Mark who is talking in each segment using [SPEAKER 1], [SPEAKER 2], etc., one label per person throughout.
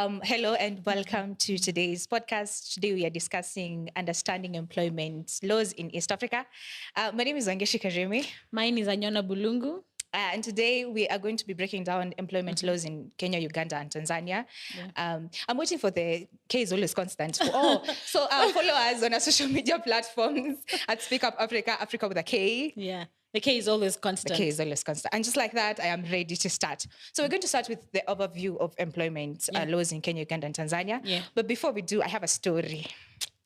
[SPEAKER 1] Hello and welcome to today's podcast. Today we are discussing understanding employment laws in East Africa. My name is Wangeshi Karimi.
[SPEAKER 2] Mine is Anyona Bulungu.
[SPEAKER 1] And today we are going to be breaking down employment laws in Kenya, Uganda, and Tanzania.
[SPEAKER 2] Yeah.
[SPEAKER 1] I'm waiting for the K is always constant. Follow us on our social media platforms at Speak Up Africa, Africa with a K.
[SPEAKER 2] Yeah. The K is always constant.
[SPEAKER 1] The K is always constant. And just like that, I am ready to start. So we're going to start with the overview of employment laws in Kenya, Uganda, and Tanzania.
[SPEAKER 2] Yeah.
[SPEAKER 1] But before we do, I have a story.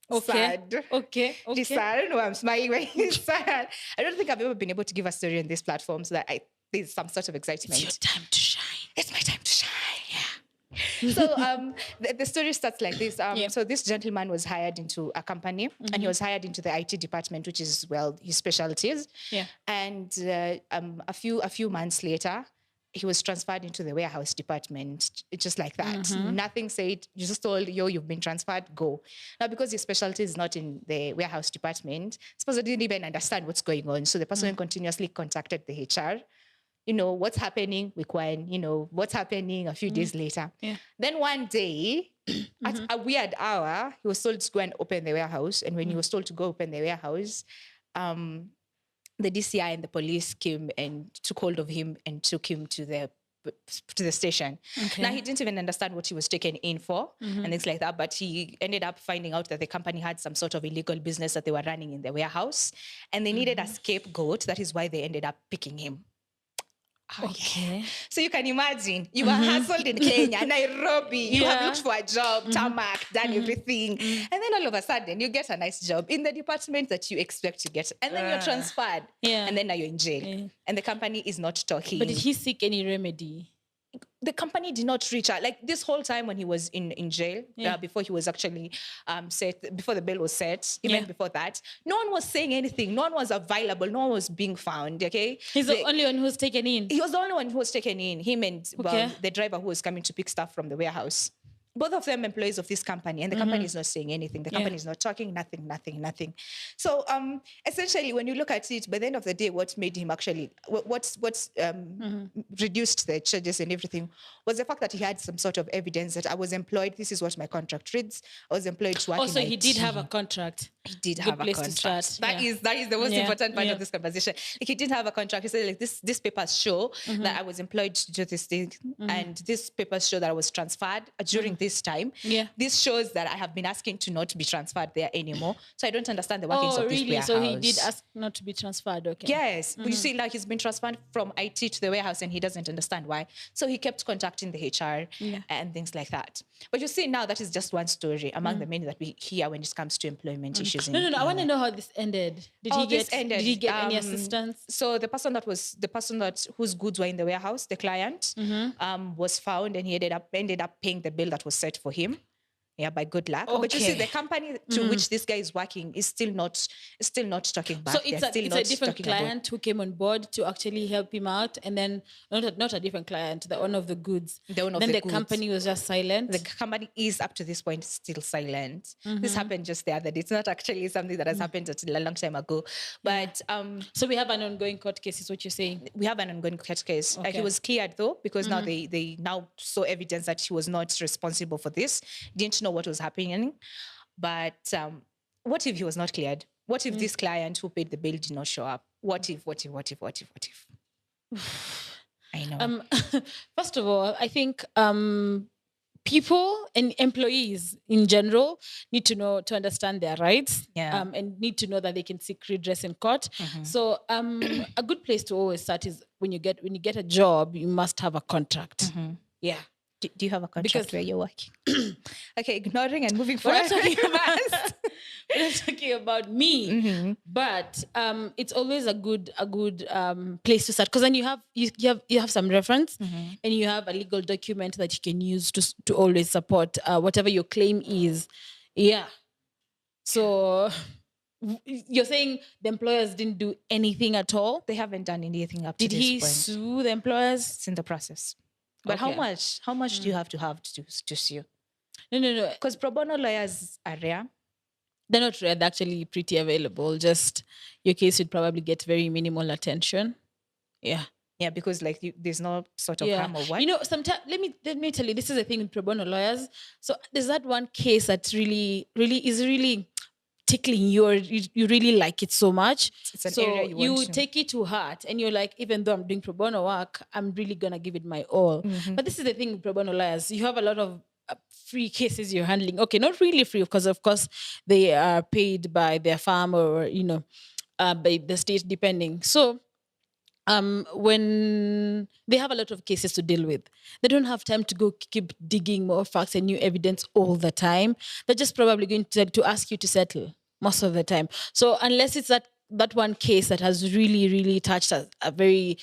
[SPEAKER 2] Okay.
[SPEAKER 1] Sad.
[SPEAKER 2] Okay.
[SPEAKER 1] I don't know why I'm smiling when it's sad. I don't think I've ever been able to give a story on this platform so that there's some sort of excitement.
[SPEAKER 2] It's your time to shine.
[SPEAKER 1] It's my time to shine. Yeah. So the story starts like this. So this gentleman was hired into a company and he was hired into the IT department, which is, his specialty is.
[SPEAKER 2] Yeah.
[SPEAKER 1] And a few months later, he was transferred into the warehouse department, just like that. Nothing said, you just told, you've been transferred, go. Now, because his specialty is not in the warehouse department, suppose I didn't even understand what's going on. So the person continuously contacted the HR. What's happening? What's happening a few days later. Yeah. Then one day, at a weird hour, he was told to go and open the warehouse. And when he was told to go open the warehouse, the DCI and the police came and took hold of him and took him to the station. Okay. Now, he didn't even understand what he was taken in for and things like that, but he ended up finding out that the company had some sort of illegal business that they were running in the warehouse and they needed a scapegoat. That is why they ended up picking him.
[SPEAKER 2] Okay.
[SPEAKER 1] So you can imagine, you were hustled in Kenya, Nairobi, you have looked for a job, tarmac, done everything. And then all of a sudden, you get a nice job in the department that you expect to get. And then you're transferred. Yeah. And then now you're in jail. Yeah. And the company is not talking.
[SPEAKER 2] But did he seek any remedy?
[SPEAKER 1] The company did not reach out. Like this whole time when he was in jail, before he was actually before the bail was set, even before that, no one was saying anything. No one was available. No one was being found, okay?
[SPEAKER 2] He's the only one who was taken in?
[SPEAKER 1] He was the only one who was taken in, him and the driver who was coming to pick stuff from the warehouse. Both of them employees of this company, and the company is not saying anything. The company is not talking, nothing. So essentially, when you look at it, by the end of the day, what made him actually, what's reduced the charges and everything was the fact that he had some sort of evidence that I was employed. This is what my contract reads. I was employed to work in
[SPEAKER 2] Also, he
[SPEAKER 1] IT.
[SPEAKER 2] did have a contract.
[SPEAKER 1] He did have a contract. That is the most important part of this conversation. Like, he did have a contract. He said, like, this papers show that I was employed to do this thing, and this papers show that I was transferred during this time. Yeah. This shows that I have been asking to not be transferred there anymore. So I don't understand the workings of this warehouse.
[SPEAKER 2] So he did ask not to be transferred, okay.
[SPEAKER 1] Yes. You see, like, he's been transferred from IT to the warehouse and he doesn't understand why. So he kept contacting the HR and things like that. But you see, now that is just one story among the many that we hear when it comes to employment issues.
[SPEAKER 2] No. I want to know how this ended. Did he get any assistance?
[SPEAKER 1] So the person whose goods were in the warehouse, the client, was found, and he ended up paying the bill that was set for him. Yeah, by good luck. Okay. But you see, the company to which this guy is working is still not talking back.
[SPEAKER 2] So it's a different client who came on board to actually help him out, and then not a different client, the owner of the goods. The company was just silent.
[SPEAKER 1] The company is up to this point still silent. This happened just the other day. It's not actually something that has happened until a long time ago. But
[SPEAKER 2] so we have an ongoing court case, is what you're saying?
[SPEAKER 1] We have an ongoing court case. He was cleared though, because now they now saw evidence that he was not responsible for this. Didn't know what was happening. But what if he was not cleared? What if this client who paid the bill did not show up? What if? I know.
[SPEAKER 2] First of all, I think people and employees in general need to understand their rights, and need to know that they can seek redress in court. So a good place to always start is when you get a job, you must have a contract. Yeah.
[SPEAKER 1] Do you have a contract where you're working? Okay, ignoring and moving forward.
[SPEAKER 2] We're not talking about me, but it's always a good place to start, because then you have some reference, and you have a legal document that you can use to always support whatever your claim is. Yeah. So you're saying the employers didn't do anything at all?
[SPEAKER 1] They haven't done anything up to this point.
[SPEAKER 2] Did he sue the employers?
[SPEAKER 1] It's in the process. But how much do you have to sue?
[SPEAKER 2] No.
[SPEAKER 1] Because pro bono lawyers are rare.
[SPEAKER 2] They're not rare. They're actually pretty available. Just your case would probably get very minimal attention. Yeah.
[SPEAKER 1] Yeah, because like there's no sort of harm or what.
[SPEAKER 2] You know, sometimes let me tell you, this is the thing with pro bono lawyers. So there's that one case that really is tickling you, or you really like it so much.
[SPEAKER 1] It's an
[SPEAKER 2] so
[SPEAKER 1] area you want to.
[SPEAKER 2] take it to heart, and you're like, even though I'm doing pro bono work, I'm really gonna give it my all. But this is the thing with pro bono lawyers: you have a lot of free cases you're handling. Okay, not really free, because of course they are paid by their firm, or by the state, depending. So when they have a lot of cases to deal with, they don't have time to go keep digging more facts and new evidence all the time. They're just probably going to ask you to settle most of the time. So unless it's that one case that has really, really touched a very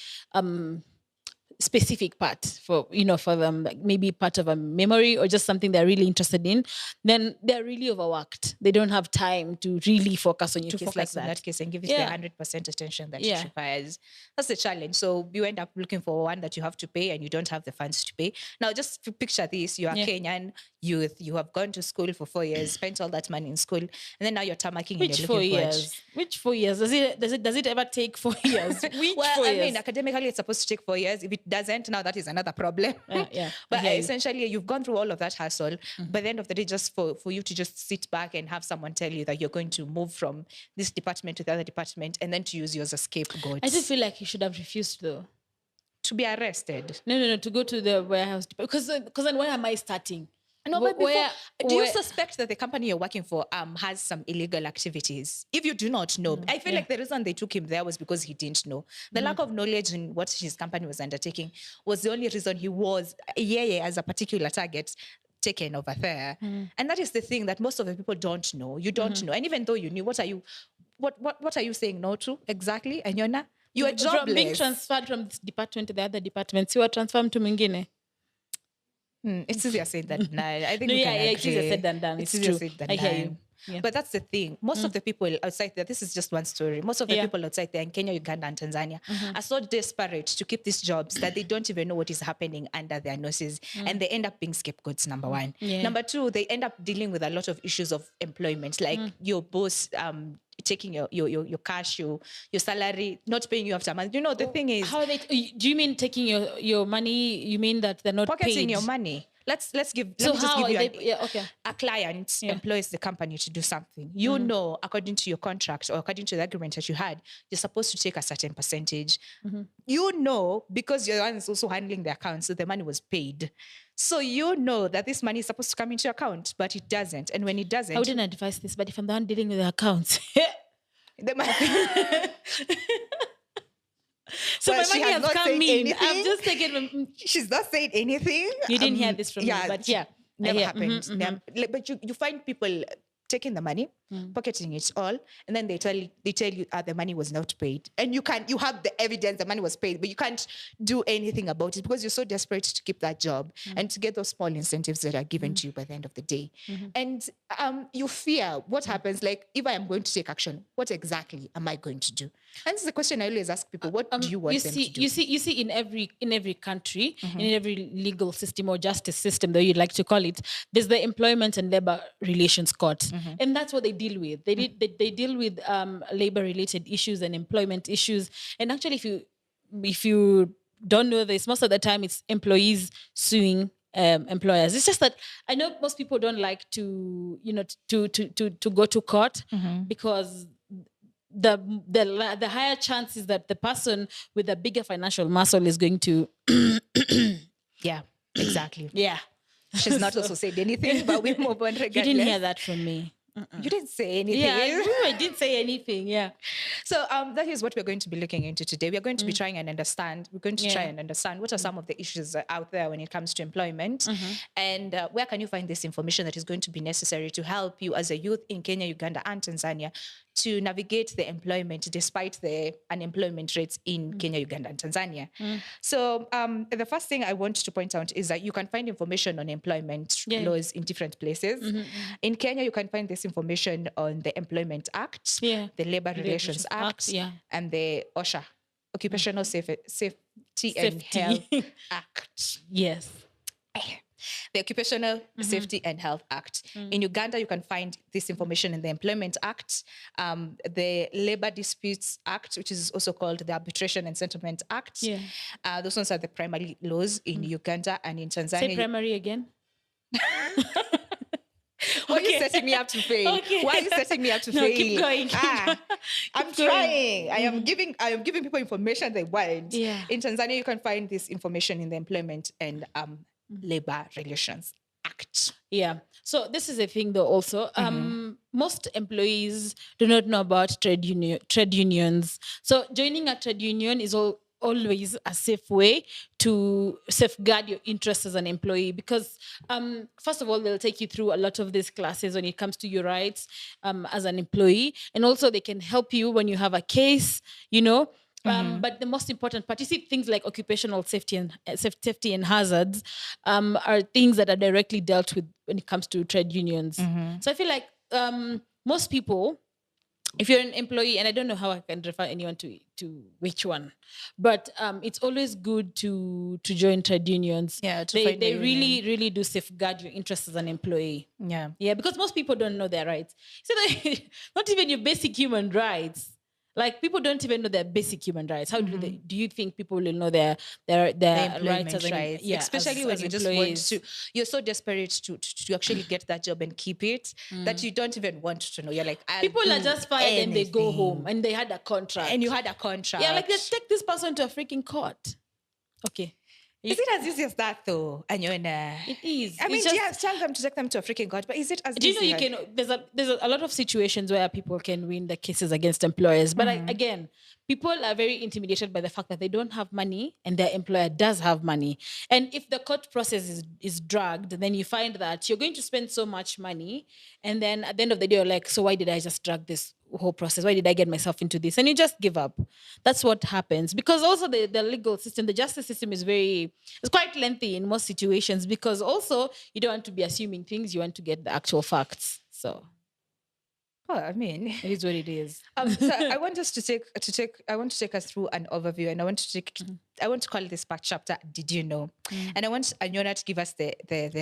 [SPEAKER 2] specific part for them, like maybe part of a memory or just something they're really interested in, then they're really overworked. They don't have time to really focus on your case like that.
[SPEAKER 1] On that case and give it the 100% attention that it requires. That's the challenge. So you end up looking for one that you have to pay and you don't have the funds to pay. Now just picture this: you are Kenyan youth, you have gone to school for 4 years, spent all that money in school, and then now you're tamarking.
[SPEAKER 2] Which 4 years? Which 4 years? Does it ever take 4 years?
[SPEAKER 1] I mean, academically it's supposed to take 4 years. If it doesn't, now that is another problem. But essentially you've gone through all of that hassle. By the end of the day, just for you to just sit back and have someone tell you that you're going to move from this department to the other department, and then to use you as a scapegoat.
[SPEAKER 2] I just feel like you should have refused, though.
[SPEAKER 1] To be arrested?
[SPEAKER 2] No, to go to the warehouse, because then where am I starting?
[SPEAKER 1] No, but do you suspect that the company you're working for has some illegal activities? If you do not know, I feel like the reason they took him there was because he didn't know. The lack of knowledge in what his company was undertaking was the only reason he was, as a particular target, taken over there. And that is the thing that most of the people don't know. You don't know. And even though you knew, what are you saying no to exactly, Anyona? You are jobless.
[SPEAKER 2] From being transferred from this department to the other department, you are transferred to Mingine.
[SPEAKER 1] It's easier said than done. I think we can agree.
[SPEAKER 2] It's easier said than done. It's
[SPEAKER 1] easier
[SPEAKER 2] true.
[SPEAKER 1] said than
[SPEAKER 2] I hear
[SPEAKER 1] done.
[SPEAKER 2] you. Yeah.
[SPEAKER 1] But that's the thing. Most of the people outside there, this is just one story. Most of the people outside there in Kenya, Uganda, and Tanzania are so desperate to keep these jobs that they don't even know what is happening under their noses. And they end up being scapegoats, number one. Number two, they end up dealing with a lot of issues of employment, like your boss taking your cash, your salary, not paying you after a month. You know, the thing is...
[SPEAKER 2] How are they... Do you mean taking your money? You mean that they're not
[SPEAKER 1] pocketing
[SPEAKER 2] paid?
[SPEAKER 1] your money. Let's just give you a client employs the company to do something. You know, according to your contract or according to the agreement that you had, you're supposed to take a certain percentage. You know, because you're the one who's also handling the account, so the money was paid. So you know that this money is supposed to come into your account, but it doesn't. And when it doesn't...
[SPEAKER 2] I wouldn't advise this, but if I'm the one dealing with the accounts... So my money has come in. I'm just taking...
[SPEAKER 1] She's not saying anything.
[SPEAKER 2] You didn't hear this from me, but
[SPEAKER 1] never happened. But you find people taking the money, pocketing it all, and then they tell you the money was not paid, and you have the evidence the money was paid, but you can't do anything about it because you're so desperate to keep that job and to get those small incentives that are given to you by the end of the day. And you fear what happens. Like, if I am going to take action, what exactly am I going to do? And this is the question I always ask people: what do you want them to do? You see, in every country, in every legal system or justice system, though you'd like to call it, there's the Employment and Labor Relations Court, and that's what they deal with. They deal with labor-related issues and employment issues. And actually, if you don't know this, most of the time it's employees suing employers. It's just that I know most people don't like to go to court because the higher chances that the person with a bigger financial muscle is going to exactly.
[SPEAKER 2] She's
[SPEAKER 1] not also said anything, but we move on regardless.
[SPEAKER 2] You didn't hear that from me.
[SPEAKER 1] You didn't say anything.
[SPEAKER 2] I didn't say anything. Yeah.
[SPEAKER 1] So that is what we're going to be looking into today. We're going to be trying and understand. We're going to try and understand what are some of the issues out there when it comes to employment, and where can you find this information that is going to be necessary to help you as a youth in Kenya, Uganda, and Tanzania to navigate the employment despite the unemployment rates in Kenya, Uganda, and Tanzania. So the first thing I want to point out is that you can find information on employment laws in different places. In Kenya, you can find this information on the Employment Act, the Labor Relations Act, and the OSHA, Occupational Safety and Health Act.
[SPEAKER 2] Yes.
[SPEAKER 1] the Occupational Safety and Health Act. In Uganda, you can find this information in the Employment Act, the Labor Disputes Act, which is also called the Arbitration and Settlement Act. Those ones are the primary laws in Uganda, and in Tanzania.
[SPEAKER 2] Say primary again.
[SPEAKER 1] Why are you setting me up to fail? Why are you setting me up to fail?
[SPEAKER 2] Keep going.
[SPEAKER 1] I'm trying. I am giving people information they want.
[SPEAKER 2] Yeah.
[SPEAKER 1] In Tanzania, you can find this information in the Employment and Labor Relations Act.
[SPEAKER 2] Yeah. So this is a thing though also. Most employees do not know about trade unions. So joining a trade union is always a safe way to safeguard your interests as an employee, because first of all, they'll take you through a lot of these classes when it comes to your rights as an employee, and also they can help you when you have a case, but the most important part, you see, things like occupational safety and hazards are things that are directly dealt with when it comes to trade unions. So I feel like most people, if you're an employee, and I don't know how I can refer anyone to which one, but it's always good to join trade unions.
[SPEAKER 1] Yeah,
[SPEAKER 2] they really, really do safeguard your interests as an employee. Yeah, because most people don't know their rights. So not even your basic human rights. Like, people don't even know their basic human rights. How do you think people will know their rights as
[SPEAKER 1] rights? Especially when you just want to, you're so desperate to actually get that job and keep it that you don't even want to know. You're like,
[SPEAKER 2] people are just fired and they go home, and they had a contract.
[SPEAKER 1] And you had a contract.
[SPEAKER 2] Yeah, like, let's take this person to a freaking court. Okay.
[SPEAKER 1] Is it as easy as that though? And you're in
[SPEAKER 2] it is.
[SPEAKER 1] I mean, yes, tell them to take them to a freaking court, but is it as
[SPEAKER 2] easy? Do you know there's a lot of situations where people can win the cases against employers, but again, people are very intimidated by the fact that they don't have money and their employer does have money. And if the court process is dragged, then you find that you're going to spend so much money, and then at the end of the day, you're like, so why did I just drag this whole process? Why did I get myself into this? And you just give up. That's what happens. Because also the legal system, the justice system it's quite lengthy in most situations, because also you don't want to be assuming things, you want to get the actual facts. So
[SPEAKER 1] I mean,
[SPEAKER 2] it is what it is.
[SPEAKER 1] So I want us to take us through an overview, and I want to call this part chapter "Did you know?" And I want Anyona to give us the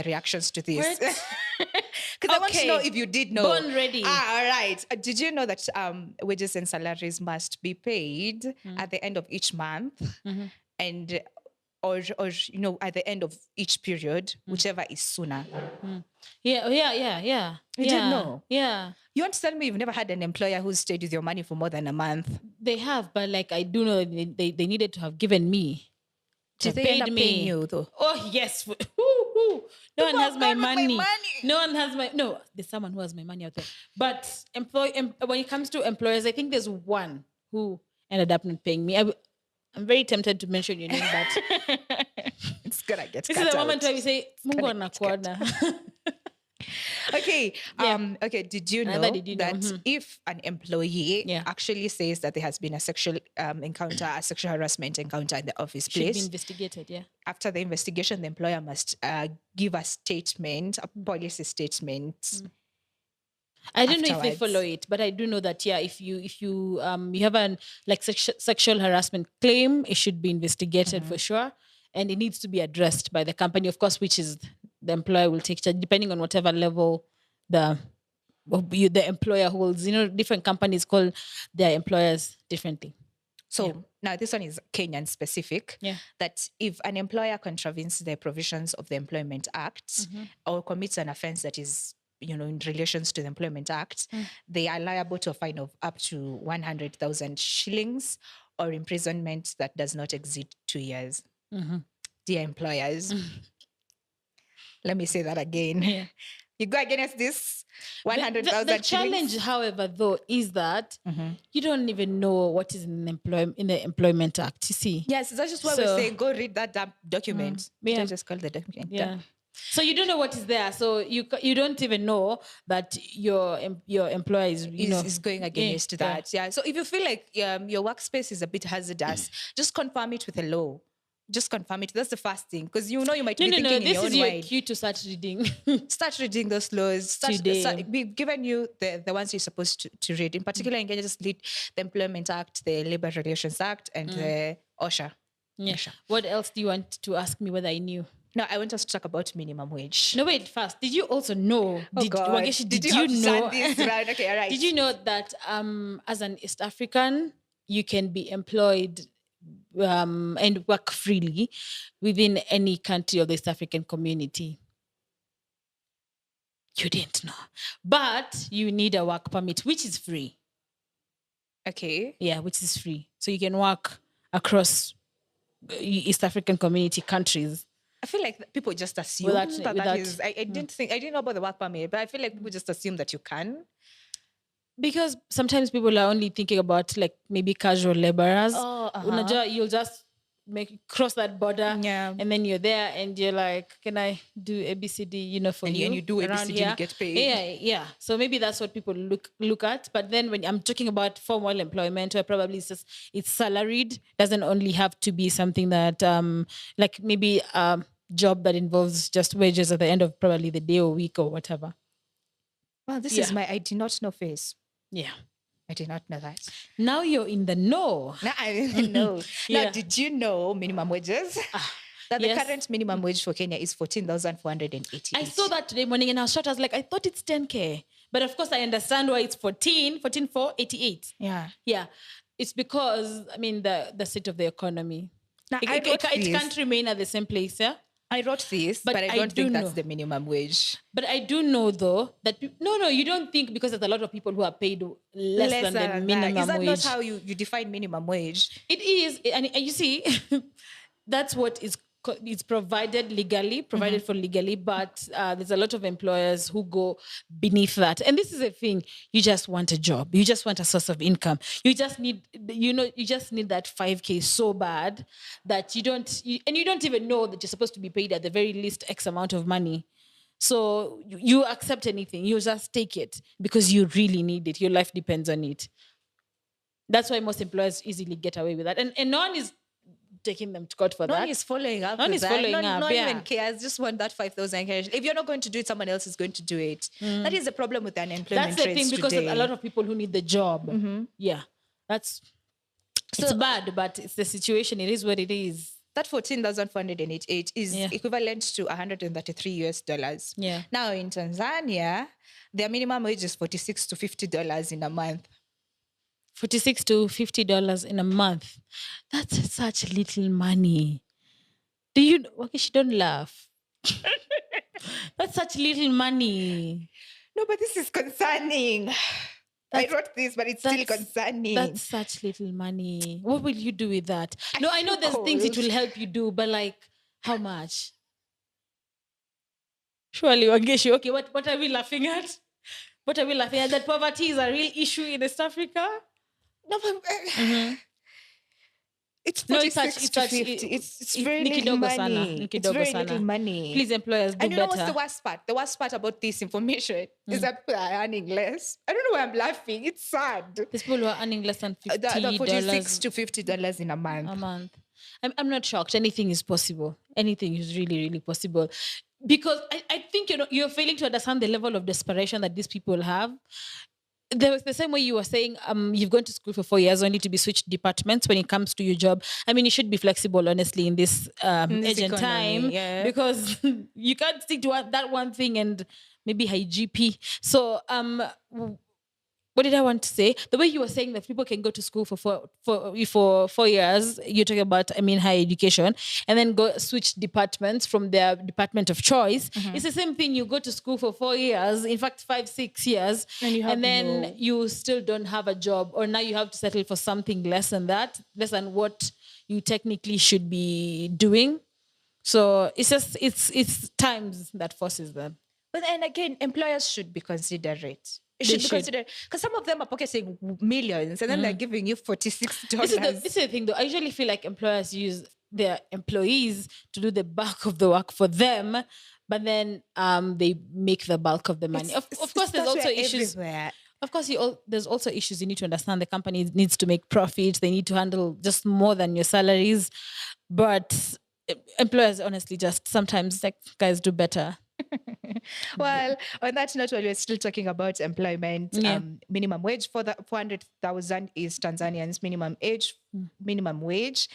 [SPEAKER 1] reactions to this, because I want to know if you did know.
[SPEAKER 2] Born ready.
[SPEAKER 1] All right. Did you know that wages and salaries must be paid at the end of each month, and or at the end of each period, whichever is sooner?
[SPEAKER 2] Yeah.
[SPEAKER 1] You didn't know?
[SPEAKER 2] Yeah.
[SPEAKER 1] You want to tell me you've never had an employer who's stayed with your money for more than a month?
[SPEAKER 2] They have, but like, I do know they needed to have given me.
[SPEAKER 1] Did they end up paying you though?
[SPEAKER 2] Oh yes. No one has my money. No one has there's someone who has my money out there. But when it comes to employers, I think there's one who ended up not paying me. I'm very tempted to mention your name, but
[SPEAKER 1] it's gonna get
[SPEAKER 2] this is the moment where we say Mungu anakuona.
[SPEAKER 1] Okay. Okay. Did you know that if an employee actually says that there has been a sexual encounter, a sexual harassment encounter in the office place,
[SPEAKER 2] should be investigated? Yeah.
[SPEAKER 1] After the investigation, the employer must give a statement, a policy statement.
[SPEAKER 2] I don't know if they follow it, but I do know that if you have an sexual harassment claim, it should be investigated for sure, and it needs to be addressed by the company, of course, which is the employer will take charge depending on whatever level the employer holds. Different companies call their employers differently.
[SPEAKER 1] So now this one is Kenyan specific. Yeah. That if an employer contravenes the provisions of the Employment Act or commits an offense that is in relations to the Employment Act, they are liable to a fine of up to 100,000 shillings or imprisonment that does not exceed 2 years. Dear employers, let me say that again. Yeah. You go against this 100,000
[SPEAKER 2] The challenge, however, though, is that you don't even know what is in the Employment Act, you see.
[SPEAKER 1] Yes, that's just why we're saying go read that document. Yeah. Just call the document.
[SPEAKER 2] Yeah. So you don't know what is there. So you don't even know that your employer is
[SPEAKER 1] going against that. Yeah. So if you feel like your workspace is a bit hazardous, just confirm it with the law. Just confirm it. That's the first thing, because you might be thinking in your own mind.
[SPEAKER 2] This is your cue to start reading.
[SPEAKER 1] Start reading those laws. We've given you the ones you're supposed to read. In particular, in Kenya, just read the Employment Act, the Labor Relations Act, and the OSHA.
[SPEAKER 2] Yeah. What else do you want to ask me whether I knew?
[SPEAKER 1] No, I want us to talk about minimum wage.
[SPEAKER 2] No, wait, first. Did you also know?
[SPEAKER 1] Oh God!
[SPEAKER 2] Wageshi,
[SPEAKER 1] Did you
[SPEAKER 2] you
[SPEAKER 1] have to
[SPEAKER 2] know?
[SPEAKER 1] stand this right? Okay, all right.
[SPEAKER 2] Did you know that as an East African, you can be employed and work freely within any country of the East African community? You didn't know, but you need a work permit, which is free.
[SPEAKER 1] Okay.
[SPEAKER 2] Yeah, which is free, so you can work across East African community countries.
[SPEAKER 1] I feel like people just assume that is. I didn't know about the work permit, but I feel like people just assume that you can.
[SPEAKER 2] Because sometimes people are only thinking about like maybe casual laborers.
[SPEAKER 1] Oh,
[SPEAKER 2] You'll just cross that border,
[SPEAKER 1] Yeah.
[SPEAKER 2] and then you're there, and you're like, "Can I do ABCD?" For
[SPEAKER 1] And
[SPEAKER 2] you,
[SPEAKER 1] you do
[SPEAKER 2] around
[SPEAKER 1] ABCD,
[SPEAKER 2] here.
[SPEAKER 1] you get paid.
[SPEAKER 2] Yeah. So maybe that's what people look at. But then when I'm talking about formal employment, where probably it's salaried, doesn't only have to be something that like maybe job that involves just wages at the end of probably the day or week or whatever.
[SPEAKER 1] Well, this is I did not know phase.
[SPEAKER 2] Yeah.
[SPEAKER 1] I did not know that.
[SPEAKER 2] Now you're in the know.
[SPEAKER 1] Now I didn't know.
[SPEAKER 2] Yeah.
[SPEAKER 1] Now, did you know minimum wages? That the current minimum wage for Kenya is 14,480.
[SPEAKER 2] I saw that today morning and I was shocked. I was like, I thought it's 10K. But of course, I understand why it's 14,488.
[SPEAKER 1] Yeah.
[SPEAKER 2] Yeah. It's because, I mean, the state of the economy.
[SPEAKER 1] Now,
[SPEAKER 2] It can't remain at the same place, yeah?
[SPEAKER 1] I wrote this, but I don't think that's the minimum wage.
[SPEAKER 2] But I do know, though, that no, you don't think, because there's a lot of people who are paid less than the minimum wage.
[SPEAKER 1] Is that not how you define minimum wage?
[SPEAKER 2] It is. And you see, that's what is provided for legally, but there's a lot of employers who go beneath that. And this is the thing: you just want a job, you just want a source of income, you just need that 5K so bad that you don't even know that you're supposed to be paid at the very least X amount of money. So you accept anything, you just take it because you really need it, your life depends on it. That's why most employers easily get away with that, and no one is taking them to court for that.
[SPEAKER 1] No one is following up. No one even cares. Just want that 5,000 cash. If you're not going to do it, someone else is going to do it. That is the problem with the unemployment.
[SPEAKER 2] That's the thing, because
[SPEAKER 1] today.
[SPEAKER 2] a lot of people who need the job. Yeah, it's bad, but it's the situation. It is what it is.
[SPEAKER 1] That 14,488 is equivalent to $133.
[SPEAKER 2] Yeah.
[SPEAKER 1] Now in Tanzania, their minimum wage is $46 to $50 in a month.
[SPEAKER 2] $46 to $50 in a month. That's such little money. Wageshi, don't laugh. That's such little money.
[SPEAKER 1] No, but this is concerning. I wrote this, but it's still concerning.
[SPEAKER 2] That's such little money. What will you do with that? I know there's things it will help you do, but like, how much? Surely, Wageshi, okay, what are we laughing at? What are we laughing at? That poverty is a real issue in East Africa?
[SPEAKER 1] No, but it's 46 to 50. It's very little money. It's very little money.
[SPEAKER 2] Please, employers, do better.
[SPEAKER 1] And you know what's the worst part? The worst part about this information is that people are earning less. I don't know why I'm laughing. It's sad.
[SPEAKER 2] There's people who are earning less than $50.
[SPEAKER 1] The $46 to $50 in a month.
[SPEAKER 2] I'm not shocked. Anything is possible. Anything is really, really possible. Because I think you're failing to understand the level of desperation that these people have. There was the same way you were saying, you've gone to school for 4 years only to be switched departments when it comes to your job. I mean, you should be flexible, honestly, in this age and time, because you can't stick to that one thing and maybe high GP. So, what did I want to say? The way you were saying that people can go to school for 4 years, you're talking about, higher education, and then go switch departments from their department of choice. It's the same thing. You go to school for 4 years, in fact, 5-6 years, and then you still don't have a job, or now you have to settle for something less than that, less than what you technically should be doing. So it's times that forces them.
[SPEAKER 1] But then again, employers should be considerate. It should be considered, because some of them are pocketing millions and then they're giving you $46.
[SPEAKER 2] This is the thing, though. I usually feel like employers use their employees to do the bulk of the work for them, but then they make the bulk of the money. Of course, there's also issues.
[SPEAKER 1] Everywhere.
[SPEAKER 2] Of course, there's also issues you need to understand. The company needs to make profits. They need to handle just more than your salaries. But employers, honestly, just sometimes, like, guys, do better.
[SPEAKER 1] Well, on that note, while we're still talking about employment, minimum wage for the 400,000 is Tanzanians. Minimum age minimum wage,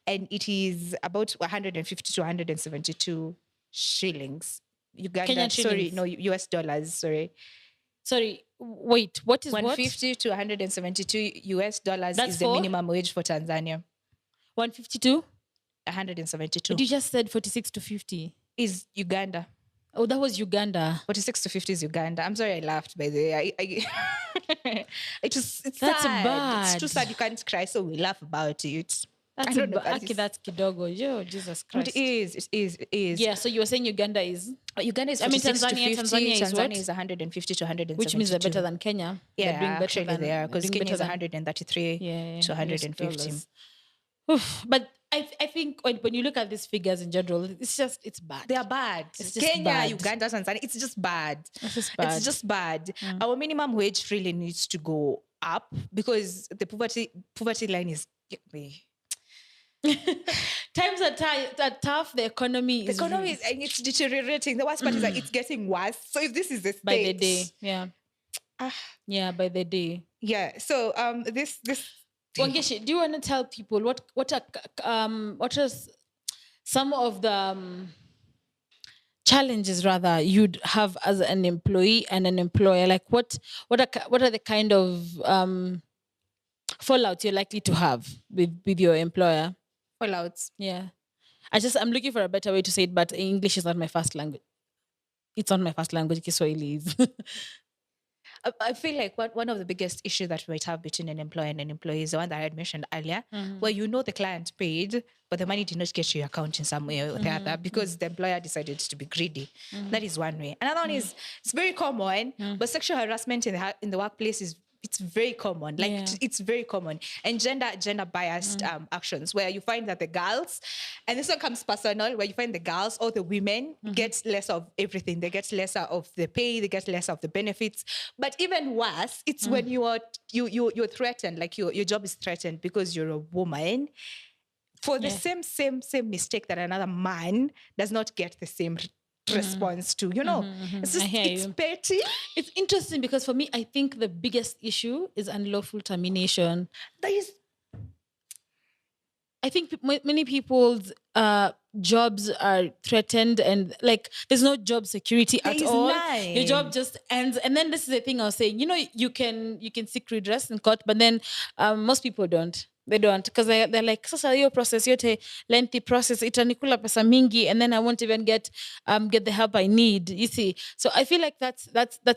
[SPEAKER 1] and it is about 150 to 172 shillings. Uganda,
[SPEAKER 2] Kenyan
[SPEAKER 1] sorry,
[SPEAKER 2] shillings.
[SPEAKER 1] no, US dollars, sorry.
[SPEAKER 2] Sorry, wait, what is
[SPEAKER 1] 150 to 172 US dollars
[SPEAKER 2] That's
[SPEAKER 1] is the
[SPEAKER 2] for?
[SPEAKER 1] minimum wage for Tanzania.
[SPEAKER 2] 152?
[SPEAKER 1] 172
[SPEAKER 2] But you just said 46 to 50.
[SPEAKER 1] is Uganda.
[SPEAKER 2] Oh, that was Uganda.
[SPEAKER 1] 46 to 50 is Uganda. I'm sorry I laughed, by the way. It's
[SPEAKER 2] That's
[SPEAKER 1] sad.
[SPEAKER 2] bad.
[SPEAKER 1] It's too sad you can't cry, so we laugh about it.
[SPEAKER 2] That's
[SPEAKER 1] I don't know,
[SPEAKER 2] Aki, that's kidogo. Yo, Jesus Christ.
[SPEAKER 1] It is.
[SPEAKER 2] Yeah, so you were saying Uganda is,
[SPEAKER 1] Uganda is
[SPEAKER 2] I mean,
[SPEAKER 1] 46 to
[SPEAKER 2] Tanzania
[SPEAKER 1] 50.
[SPEAKER 2] is what?
[SPEAKER 1] Tanzania is 150 to 172.
[SPEAKER 2] Which means they're better than Kenya.
[SPEAKER 1] Yeah,
[SPEAKER 2] They're doing better
[SPEAKER 1] actually
[SPEAKER 2] than,
[SPEAKER 1] they are, because
[SPEAKER 2] doing
[SPEAKER 1] Kenya
[SPEAKER 2] better
[SPEAKER 1] is
[SPEAKER 2] than-
[SPEAKER 1] 133
[SPEAKER 2] yeah,
[SPEAKER 1] to
[SPEAKER 2] US
[SPEAKER 1] 150.
[SPEAKER 2] dollars. Oof, but I think when you look at these figures in general, it's bad.
[SPEAKER 1] They are bad.
[SPEAKER 2] It's just
[SPEAKER 1] Kenya,
[SPEAKER 2] bad.
[SPEAKER 1] Uganda, Tanzania, it's just bad.
[SPEAKER 2] It's just bad.
[SPEAKER 1] It's just bad. Our minimum wage really needs to go up, because the poverty line is...
[SPEAKER 2] Times are tough. The economy is
[SPEAKER 1] and it's deteriorating. The worst part is that it's getting worse. So if this is the state,
[SPEAKER 2] by the day. Yeah. Yeah, by the day.
[SPEAKER 1] Yeah. So this
[SPEAKER 2] Wangeshi, do you want to tell people what are some of the challenges rather you'd have as an employee and an employer? Like what are the kind of fallouts you're likely to have with your employer?
[SPEAKER 1] fallouts.
[SPEAKER 2] Yeah. I'm looking for a better way to say it, but English is not my first language. It's not my first language, Kiswahili is.
[SPEAKER 1] I feel like one of the biggest issues that we might have between an employer and an employee is the one that I had mentioned earlier, where the client paid, but the money did not get to your account in some way or the other, because the employer decided to be greedy. That is one way. Another one is, it's very common, but sexual harassment in the workplace it's very common. Like it's very common. And gender biased actions, where you find that the girls, and this one comes personal, where you find the girls or the women get less of everything. They get lesser of the pay, they get less of the benefits. But even worse, it's when you're threatened, like your job is threatened because you're a woman, for the same mistake that another man does not get the same response to, it's just, it's petty.
[SPEAKER 2] It's interesting because for me, I think the biggest issue is unlawful termination. I think many people's jobs are threatened, and like there's no job security at all. Your job just ends, and then this is the thing I was saying. You can seek redress in court, but then most people don't. They don't, because they're like, sasa hiyo process yote, lengthy process, itanikula pesa mingi, and then I won't even get the help I need. You see, so I feel like that's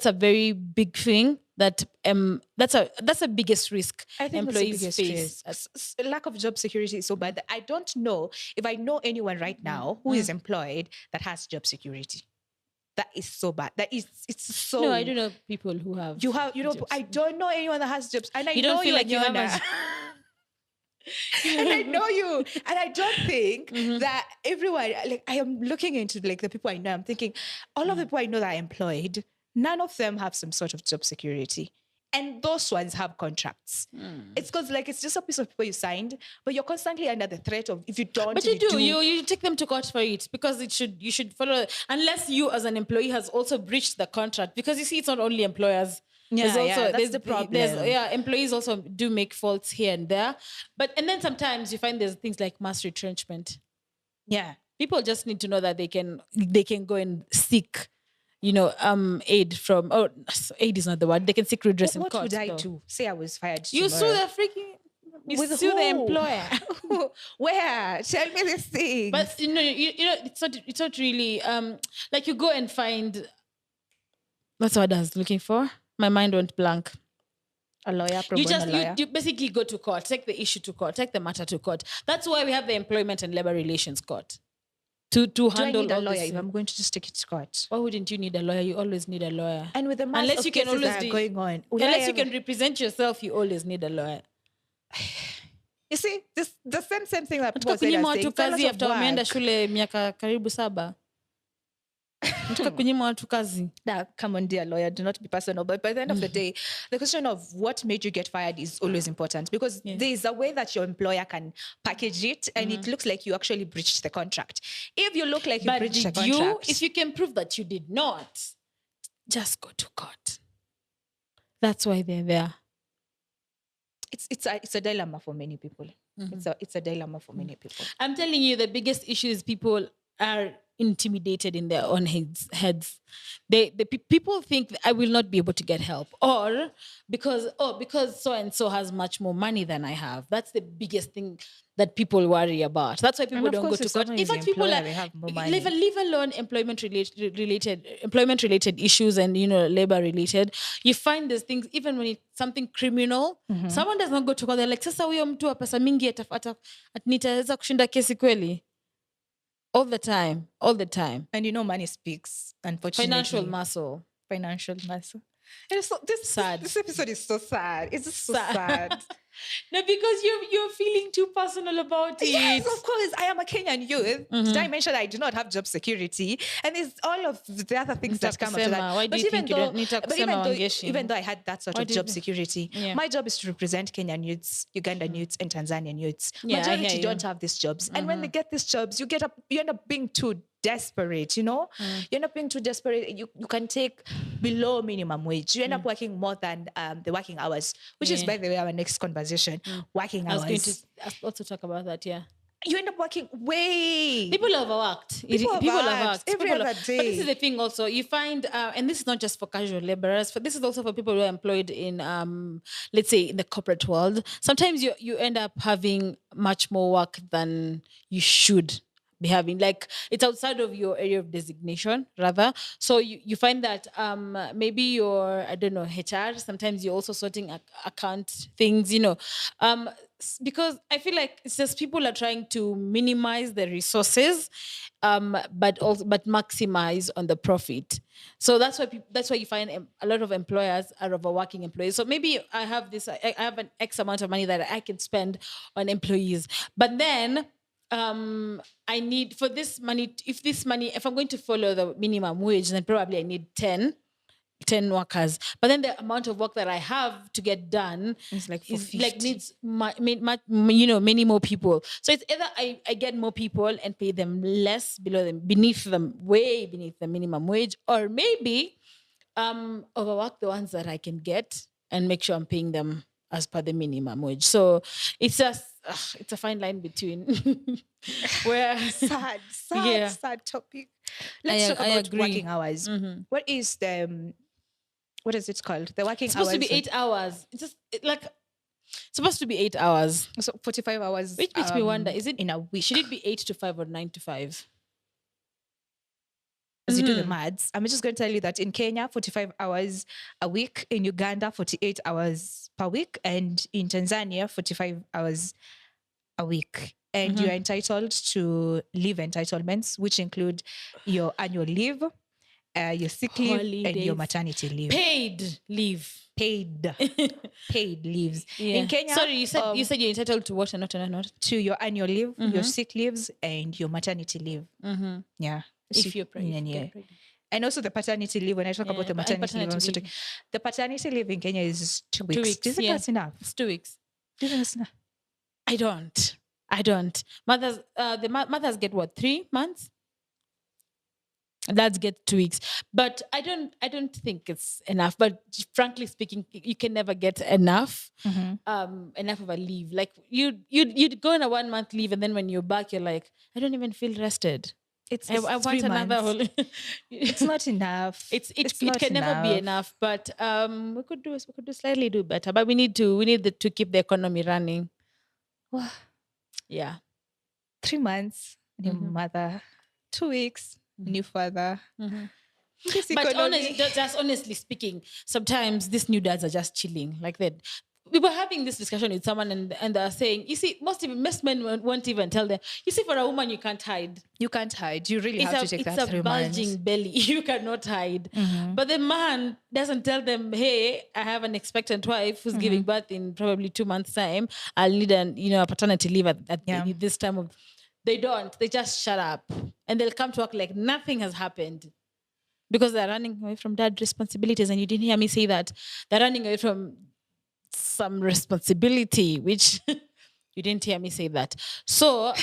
[SPEAKER 2] a very big thing. That's a biggest risk
[SPEAKER 1] I think
[SPEAKER 2] employees
[SPEAKER 1] that's
[SPEAKER 2] face.
[SPEAKER 1] the biggest risk. Lack of job security is so bad that I don't know if I know anyone right now who is employed that has job security. That is so bad. It's so...
[SPEAKER 2] No, I don't know people who have.
[SPEAKER 1] I don't know anyone that has jobs, and I
[SPEAKER 2] You don't
[SPEAKER 1] know
[SPEAKER 2] feel like you have
[SPEAKER 1] and I know you, and I don't think that everyone, like, I am looking into like the people I know, I'm thinking all of the people I know that are employed, none of them have some sort of job security. And those ones have contracts. It's because like it's just a piece of paper you signed, but you're constantly under the threat of, if you don't.
[SPEAKER 2] But you take them to court for it, because you should follow, unless you as an employee has also breached the contract. Because you see, it's not only employers. That's the problem. Employees also do make faults here and there, and then sometimes you find there's things like mass retrenchment. Yeah, people just need to know that they can go and seek, aid from. Oh, aid is not the word. They can seek redress in court.
[SPEAKER 1] What would I do? Say I was fired tomorrow.
[SPEAKER 2] You sue the freaking. You sue the employer.
[SPEAKER 1] Where? Tell me this thing.
[SPEAKER 2] But it's not really like you go and find. That's what I was looking for. My mind went blank.
[SPEAKER 1] A lawyer,
[SPEAKER 2] you basically go to court, take the issue to court, take the matter to court. That's why we have the Employment and Labor Relations Court to handle.
[SPEAKER 1] Do I need a lawyer if I'm going to just take it to court?
[SPEAKER 2] Why wouldn't you need a lawyer? You always need a lawyer.
[SPEAKER 1] And with the mass of cases that are going on,
[SPEAKER 2] unless you can represent yourself, you always need a lawyer.
[SPEAKER 1] You see, the same thing that people say.
[SPEAKER 2] After umeenda shule miaka karibu 7.
[SPEAKER 1] Now, come on, dear lawyer, do not be personal. But by the end of the day, the question of what made you get fired is always important, because there is a way that your employer can package it, and it looks like you actually breached the contract. If you look like you breached the contract,
[SPEAKER 2] if you can prove that you did not, just go to court. That's why they're there.
[SPEAKER 1] It's a dilemma for many people. It's a dilemma for many people.
[SPEAKER 2] I'm telling you, the biggest issue is people are intimidated in their own heads. People think that I will not be able to get help, or because so and so has much more money than I have. That's the biggest thing that people worry about. That's why people
[SPEAKER 1] And of
[SPEAKER 2] don't go
[SPEAKER 1] course,
[SPEAKER 2] to
[SPEAKER 1] if
[SPEAKER 2] court.
[SPEAKER 1] someone
[SPEAKER 2] In
[SPEAKER 1] is the
[SPEAKER 2] fact, people
[SPEAKER 1] employer,
[SPEAKER 2] are
[SPEAKER 1] they have more money.
[SPEAKER 2] leave alone employment related issues and labor related. You find these things even when it's something criminal. Someone does not go to court. They're like, sasa huyo mtu wa pesa mingi nitaweza kushinda kesi kweli? All the time.
[SPEAKER 1] And money speaks, unfortunately.
[SPEAKER 2] Financial muscle.
[SPEAKER 1] And it's so,
[SPEAKER 2] Sad.
[SPEAKER 1] This episode is so sad. It's just so sad.
[SPEAKER 2] No, because you're feeling too personal about it.
[SPEAKER 1] Yes, of course. I am a Kenyan youth. Did I mention I do not have job security? And there's all of the other things that come after that.
[SPEAKER 2] Why do you think you don't need to
[SPEAKER 1] even though I had that sort of job security, my job is to represent Kenyan youths, Ugandan youths, and Tanzanian youths. Majority don't have these jobs. And when they get these jobs, you end up being too desperate, You end up being too desperate. You can take below minimum wage. You end up working more than the working hours, which is, by the way, our next conversation. Working hours.
[SPEAKER 2] I was going to also talk about that, yeah.
[SPEAKER 1] You end up working way.
[SPEAKER 2] People overworked. People overworked
[SPEAKER 1] every other day.
[SPEAKER 2] But this is the thing also. You find, and this is not just for casual laborers, but this is also for people who are employed in, let's say, in the corporate world. Sometimes you end up having much more work than you should be having. Like, it's outside of your area of designation, rather. So you find that maybe you're, I don't know, HR. Sometimes you're also sorting account things, because I feel like it's just people are trying to minimize the resources, but maximize on the profit. So that's why you find a lot of employers are overworking employees. So maybe I have an X amount of money that I can spend on employees, but then I need for this money. If I'm going to follow the minimum wage, then probably I need 10 workers. But then the amount of work that I have to get done needs many more people. So it's either I get more people and pay them less way beneath the minimum wage, or maybe overwork the ones that I can get and make sure I'm paying them as per the minimum wage. So it's just it's a fine line between where
[SPEAKER 1] sad topic. Let's talk about working hours. What is what is it called? The working hours.
[SPEAKER 2] It's supposed to be 8 hours. It's just supposed to be 8 hours.
[SPEAKER 1] So 45 hours.
[SPEAKER 2] Which makes me wonder, is it
[SPEAKER 1] in a week?
[SPEAKER 2] Should it be 8 to 5 or 9 to 5?
[SPEAKER 1] As you do the maths, I'm just going to tell you that in Kenya, 45 hours a week. In Uganda, 48 hours per week. And in Tanzania, 45 hours a week. And you're entitled to leave entitlements, which include your annual leave, your sick leave, and your maternity leave.
[SPEAKER 2] Paid leave.
[SPEAKER 1] Paid leaves.
[SPEAKER 2] Yeah.
[SPEAKER 1] In Kenya,
[SPEAKER 2] sorry, you said you're entitled to what and not?
[SPEAKER 1] To your annual leave, your sick leaves, and your maternity leave. Yeah.
[SPEAKER 2] If you're pregnant.
[SPEAKER 1] Yeah. And also the paternity leave. When I talk about the maternity leave, the paternity leave in Kenya is 2 weeks.
[SPEAKER 2] 2 weeks.
[SPEAKER 1] Do you think that's enough?
[SPEAKER 2] It's 2 weeks.
[SPEAKER 1] Do you think that's enough?
[SPEAKER 2] I don't. The mothers get what, 3 months? Dads get 2 weeks. But I don't think it's enough. But frankly speaking, you can never get enough enough of a leave. Like you'd go on a 1 month leave, and then when you're back, you're like, I don't even feel rested. I want another whole.
[SPEAKER 1] It's not enough.
[SPEAKER 2] It can never be enough. But we could slightly do better. But we need to keep the economy running.
[SPEAKER 1] Wow.
[SPEAKER 2] Yeah.
[SPEAKER 1] 3 months, new mother. 2 weeks, new father.
[SPEAKER 2] But honestly speaking, sometimes these new dads are just chilling like that. We were having this discussion with someone and they're saying, you see, most men won't even tell them. You see, for a woman, you can't hide.
[SPEAKER 1] You can't hide. You really have to take that 3 months.
[SPEAKER 2] It's a bulging belly. You cannot hide. But the man doesn't tell them, hey, I have an expectant wife who's giving birth in probably 2 months' time. I'll need a paternity leave at this time of. They don't. They just shut up. And they'll come to work like nothing has happened. Because they're running away from dad responsibilities. And you didn't hear me say that. They're running away from some responsibility, which you didn't hear me say that. So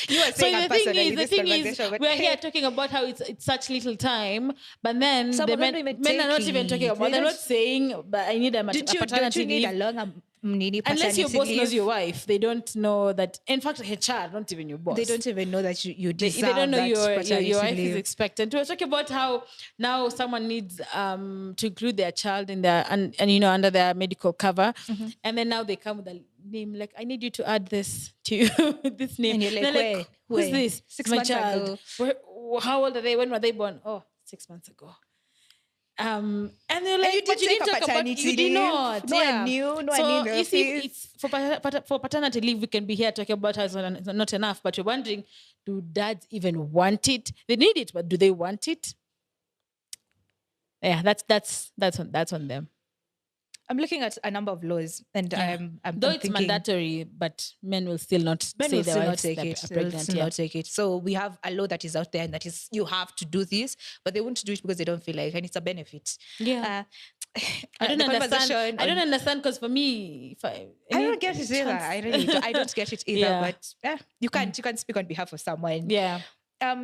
[SPEAKER 1] you were saying
[SPEAKER 2] the thing is we're here talking about how it's such little time, but then the men are not even talking about. They're not saying, but I need a paternity leave.
[SPEAKER 1] Don't you need a longer Nini
[SPEAKER 2] Unless your
[SPEAKER 1] paternity
[SPEAKER 2] boss
[SPEAKER 1] leave.
[SPEAKER 2] knows your wife, they don't know that. In fact, HR, not even your boss.
[SPEAKER 1] They don't even know that you deserve
[SPEAKER 2] They don't know
[SPEAKER 1] that
[SPEAKER 2] your
[SPEAKER 1] paternity
[SPEAKER 2] wife
[SPEAKER 1] leave.
[SPEAKER 2] is expectant. We're talking about how now someone needs to include their child in their and under their medical cover, and then now they come with a name like, I need you to add this to this name.
[SPEAKER 1] And you're like,
[SPEAKER 2] they're
[SPEAKER 1] wait,
[SPEAKER 2] who's this?
[SPEAKER 1] 6
[SPEAKER 2] My
[SPEAKER 1] months
[SPEAKER 2] child.
[SPEAKER 1] ago.
[SPEAKER 2] How old are they? When were they born? Oh, 6 months ago. And they're like,
[SPEAKER 1] you
[SPEAKER 2] but
[SPEAKER 1] didn't
[SPEAKER 2] you
[SPEAKER 1] take
[SPEAKER 2] didn't
[SPEAKER 1] a
[SPEAKER 2] talk about,
[SPEAKER 1] paternity
[SPEAKER 2] you did
[SPEAKER 1] leave.
[SPEAKER 2] not.
[SPEAKER 1] No, I
[SPEAKER 2] Yeah.
[SPEAKER 1] knew. No, I
[SPEAKER 2] So
[SPEAKER 1] knew in the
[SPEAKER 2] you see,
[SPEAKER 1] office.
[SPEAKER 2] it's for paternity leave, we can be here talking about how it's not enough. But you're wondering, do dads even want it? They need it, but do they want it? Yeah, that's on them.
[SPEAKER 1] I'm looking at a number of laws, and I'm
[SPEAKER 2] Though
[SPEAKER 1] I'm
[SPEAKER 2] it's
[SPEAKER 1] thinking,
[SPEAKER 2] mandatory, but men will still not
[SPEAKER 1] men
[SPEAKER 2] say
[SPEAKER 1] will
[SPEAKER 2] their
[SPEAKER 1] still not
[SPEAKER 2] wives
[SPEAKER 1] take
[SPEAKER 2] they're
[SPEAKER 1] it. They'll
[SPEAKER 2] pregnant.
[SPEAKER 1] still
[SPEAKER 2] Yeah.
[SPEAKER 1] not take it. So we have a law that is out there, and that is you have to do this, but they won't do it because they don't feel like, and it's a benefit.
[SPEAKER 2] Yeah. I don't
[SPEAKER 1] the
[SPEAKER 2] understand.
[SPEAKER 1] conversation
[SPEAKER 2] I don't
[SPEAKER 1] on-
[SPEAKER 2] understand because for me, if
[SPEAKER 1] I don't get it either. I really don't. I don't get it either.
[SPEAKER 2] Yeah.
[SPEAKER 1] But you can't speak on behalf of someone.
[SPEAKER 2] Yeah.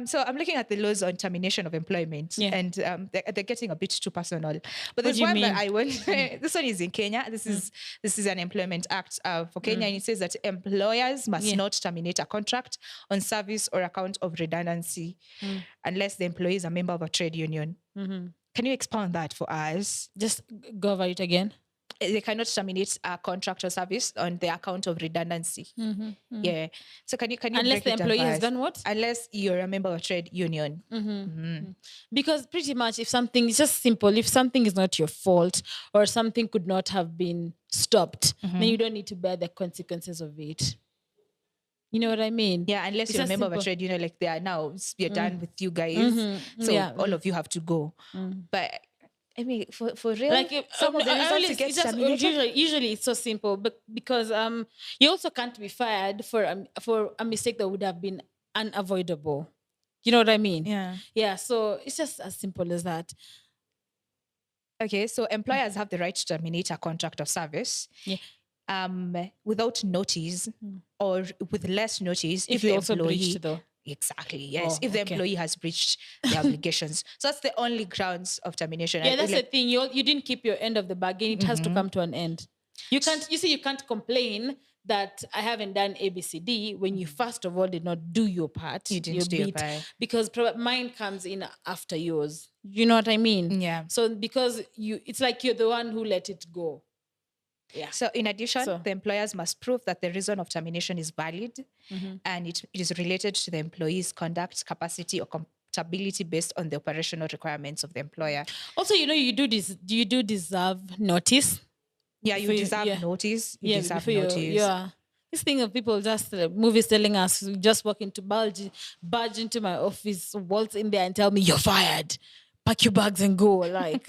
[SPEAKER 1] So I'm looking at the laws on termination of employment,
[SPEAKER 2] Yeah.
[SPEAKER 1] and they're getting a bit too personal. But there's
[SPEAKER 2] do you
[SPEAKER 1] one that
[SPEAKER 2] mean?
[SPEAKER 1] I want. This one is in Kenya. This is an employment act for Kenya, and it says that employers must not terminate a contract on service or account of redundancy unless the employee is a member of a trade union. Can you expound that for us?
[SPEAKER 2] Just go over it again.
[SPEAKER 1] They cannot terminate a contract or service on the account of redundancy. Yeah. So can you
[SPEAKER 2] Unless
[SPEAKER 1] break
[SPEAKER 2] the
[SPEAKER 1] it down
[SPEAKER 2] employee
[SPEAKER 1] for
[SPEAKER 2] has
[SPEAKER 1] us?
[SPEAKER 2] done what?
[SPEAKER 1] Unless you're a member of a trade union.
[SPEAKER 2] Because pretty much if something is just simple, if something is not your fault or something could not have been stopped, then you don't need to bear the consequences of it. You know what I mean?
[SPEAKER 1] Yeah, unless
[SPEAKER 2] It's
[SPEAKER 1] you're a
[SPEAKER 2] just
[SPEAKER 1] member of a
[SPEAKER 2] simple.
[SPEAKER 1] trade union, like they are now, we're done with you guys. So
[SPEAKER 2] Yeah.
[SPEAKER 1] all of you have to go. But I mean, for real,
[SPEAKER 2] Like if,
[SPEAKER 1] some of the results it gets terminated.
[SPEAKER 2] usually it's so simple, but because you also can't be fired for a mistake that would have been unavoidable. You know what I mean?
[SPEAKER 1] Yeah.
[SPEAKER 2] Yeah. So it's just as simple as that.
[SPEAKER 1] Okay, so employers have the right to terminate a contract of service.
[SPEAKER 2] Yeah.
[SPEAKER 1] Without notice or with less notice
[SPEAKER 2] If
[SPEAKER 1] the
[SPEAKER 2] you also
[SPEAKER 1] employee
[SPEAKER 2] breached though.
[SPEAKER 1] Exactly, yes.
[SPEAKER 2] Oh,
[SPEAKER 1] if the
[SPEAKER 2] okay.
[SPEAKER 1] employee has breached the obligations. So that's the only grounds of termination.
[SPEAKER 2] Yeah, that's the thing. You didn't keep your end of the bargain. It has to come to an end. You can't complain that I haven't done ABCD when you first of all did not do your part.
[SPEAKER 1] You didn't do your part.
[SPEAKER 2] Because mine comes in after yours. You know what I mean?
[SPEAKER 1] Yeah.
[SPEAKER 2] So because it's like you're the one who let it go. Yeah.
[SPEAKER 1] So in addition, the employers must prove that the reason of termination is valid and it is related to the employee's conduct, capacity, or compatibility based on the operational requirements of the employer.
[SPEAKER 2] Also, you do this. Do you deserve notice?
[SPEAKER 1] Yeah, you deserve notice. You deserve notice.
[SPEAKER 2] Yeah. This thing of people just movies telling us just walk into barge into my office, waltz in there and tell me you're fired. Pack your bags and go. Like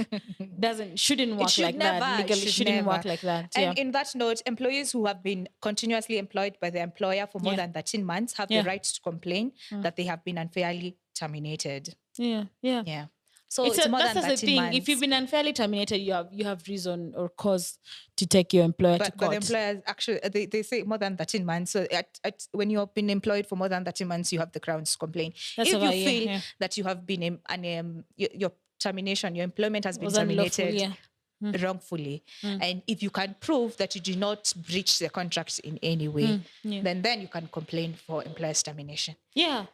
[SPEAKER 2] shouldn't work like that. Legally shouldn't work like that.
[SPEAKER 1] And in that note, employees who have been continuously employed by the employer for more than 13 months have the right to complain that they have been unfairly terminated.
[SPEAKER 2] Yeah.
[SPEAKER 1] So it's more than 13
[SPEAKER 2] the thing.
[SPEAKER 1] months.
[SPEAKER 2] If you've been unfairly terminated, you have reason or cause to take your employer to court.
[SPEAKER 1] But the employers actually they say more than 13 months. So when you have been employed for more than 13 months, you have the grounds to complain. If you feel that you have been your termination, your employment has been terminated wrongfully, and if you can prove that you did not breach the contract in any way, then you can complain for employer's termination.
[SPEAKER 2] Yeah.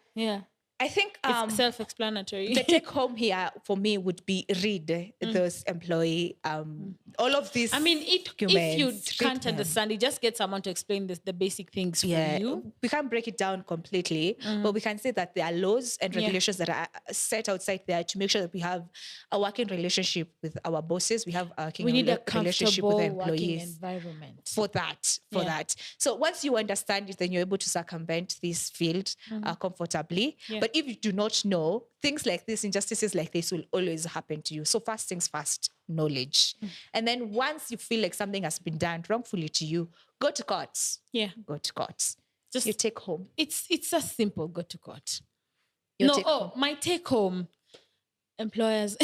[SPEAKER 1] I think
[SPEAKER 2] it's self-explanatory.
[SPEAKER 1] The take home here for me would be read those employee all of these.
[SPEAKER 2] I mean, if you can't understand it, just get someone to explain the basic things for you.
[SPEAKER 1] We can't break it down completely, but we can say that there are laws and regulations that are set outside there to make sure that we have a working relationship with our bosses. We have a working relationship with the employees.
[SPEAKER 2] Environment
[SPEAKER 1] for that. So once you understand it, then you're able to circumvent this field comfortably. Yeah. But if you do not know, things like this, injustices like this will always happen to you. So first things first, knowledge. And then once you feel like something has been done wrongfully to you, go to courts. Yeah. Go to courts. Just you take home.
[SPEAKER 2] It's just simple, go to court. My take home. Employers,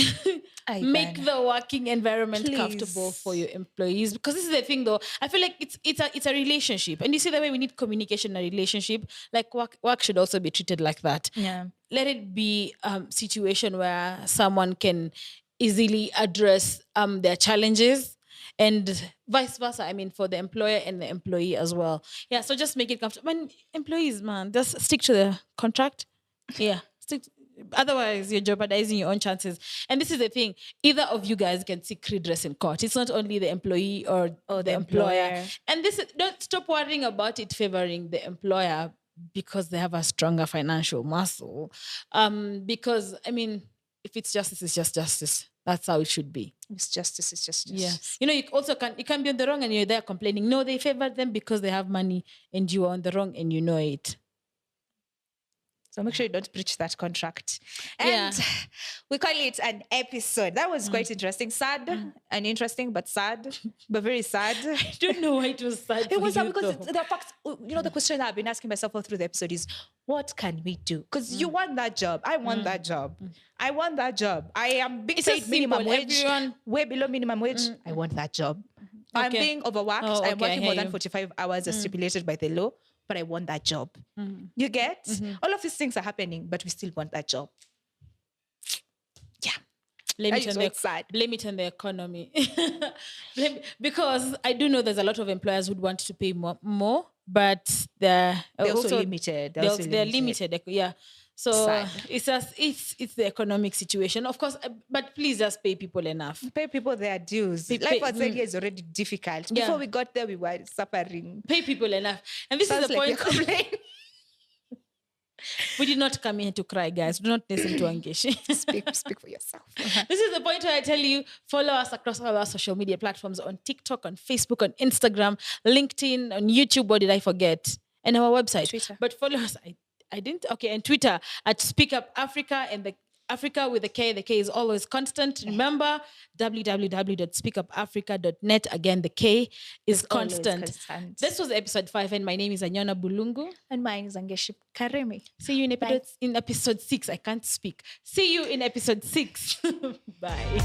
[SPEAKER 2] make the working environment comfortable for your employees, because this is the thing though. I feel like it's a relationship, and you see the way we need communication in a relationship. Like work should also be treated like that.
[SPEAKER 1] Yeah.
[SPEAKER 2] Let it be a situation where someone can easily address their challenges and vice versa. I mean, for the employer and the employee as well. Yeah. So just make it comfortable. Man, employees, man, just stick to the contract. Yeah. Otherwise, you're jeopardizing your own chances. And this is the thing: either of you guys can seek redress in court. It's not only the employee or the employer. And don't stop worrying about it favoring the employer because they have a stronger financial muscle. Because I mean, if it's justice, it's just justice. That's how it should be.
[SPEAKER 1] It's justice. It's justice.
[SPEAKER 2] Yeah. You know, you can be on the wrong and you're there complaining. No, they favor them because they have money, and you are on the wrong and you know it.
[SPEAKER 1] So make sure you don't breach that contract. And we call it an episode. That was quite interesting. Sad and interesting, but sad, but very sad.
[SPEAKER 2] I don't know why it was sad.
[SPEAKER 1] It was sad because the fact, the question that I've been asking myself all through the episode is, what can we do? Because you want that job. I want that job. I want that job. I am being paid minimum wage, way below minimum wage. I want that job. I'm being overworked. I'm working more than 45 hours as stipulated by the law. But I want that job. You get? All of these things are happening, but we still want that job. Yeah.
[SPEAKER 2] Blame it on the economy. Because I do know there's a lot of employers who want to pay more, but they're also
[SPEAKER 1] limited.
[SPEAKER 2] They're limited. Yeah. So it's the economic situation, of course. But please just pay people enough.
[SPEAKER 1] Pay people their dues. Life outside here is already difficult. Before we got there, we were suffering.
[SPEAKER 2] Pay people enough. And this is the point. We did not come here to cry, guys. Do not listen to Angeshi.
[SPEAKER 1] Speak for yourself.
[SPEAKER 2] This is the point where I tell you, follow us across all our social media platforms, on TikTok, on Facebook, on Instagram, LinkedIn, on YouTube. What did I forget? And our website.
[SPEAKER 1] Twitter.
[SPEAKER 2] But follow us. I didn't. Okay, and Twitter at Speak Up Africa, and the Africa with the K. The K is always constant. Remember, www.speakupafrica.net. Again, the K is constant. This was episode 5, and my name is Anyona Bulungu.
[SPEAKER 1] And mine is Angeshi Karemi.
[SPEAKER 2] See you in episode 6. I can't speak. See you in episode 6. Bye.